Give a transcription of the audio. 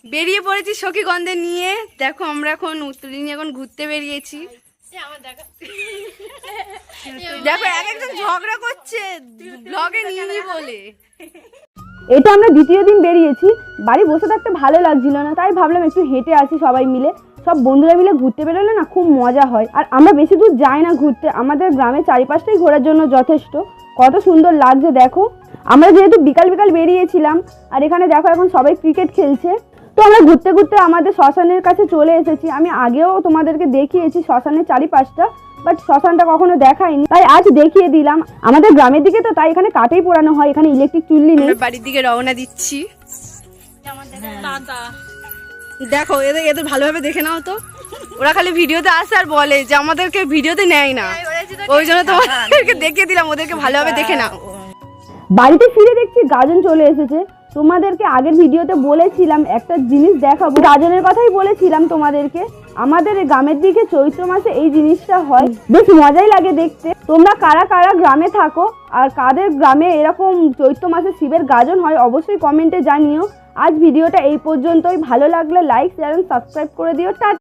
বেরিয়ে পড়েছি সখীগন্ধে নিয়ে। দেখো আমরা এখন উত্তরী নিয়ে এখন ঘুরতে বেরিয়েছি। দেখো এক একজন ঝগড়া করছে ব্লগে নিয়ে বলে। এটা আমরা দ্বিতীয় দিন বেরিয়েছি। বাড়ি বসে থাকতে ভালো লাগছিল না, তাই ভাবলাম একটু হেঁটে আসি সবাই মিলে। সব বন্ধুরা মিলে ঘুরতে বেরোলে না খুব মজা হয়। আর আমরা বেশি দূর যাই না ঘুরতে, আমাদের গ্রামের চারিপাশটাই ঘোরার জন্য যথেষ্ট। কত সুন্দর লাগছে দেখো। আমরা যেহেতু বিকাল বিকাল বেরিয়েছিলাম, আর এখানে দেখো এখন সবাই ক্রিকেট খেলছে। তো আমরা ঘুরতে ঘুরতে আমাদের শ্মশানের কাছে চলে এসেছি। আমি আগেও তোমাদেরকে দেখিয়েছি শ্মশানের চারিপাশটা, বাট শ্মশানটা কখনো দেখাইনি, তাই আজ দেখিয়ে দিলাম। আমাদের গ্রামের দিকে তো তাই এখানে কাঠেই পোড়ানো হয়, এখানে ইলেকট্রিক চুল্লি নেই। বাড়ির দিকে রওনা দিচ্ছি। দেখো এদের এদের ভালোভাবে দেখে নাও তো। ওরা খালি ভিডিওতে আসে আর বলে যে আমাদেরকে ভিডিওতে নেয় না, ওই জন্য তোমাদেরকে দেখিয়ে দিলাম। ওদেরকে ভালোভাবে দেখে নাও। বাড়িতে ফিরে দেখছি গাজন চলে এসেছে। তোমাদেরকে আগের ভিডিওতে বলেছিলাম একটা জিনিস দেখাবো, গাজনের কথাই বলেছিলাম তোমাদেরকে। আমাদের গ্রামের দিকে চৈত্র মাসে এই জিনিসটা হয়, বেশ মজাই লাগে দেখতে। তোমরা কারা কারা গ্রামে থাকো আর কাদের গ্রামে এরকম চৈত্র মাসে শিবের গাজন হয় অবশ্যই কমেন্টে জানিও। আজ ভিডিওটা এই পর্যন্তই। ভালো লাগলে লাইক শেয়ার এন্ড সাবস্ক্রাইব করে দিও। টাটা।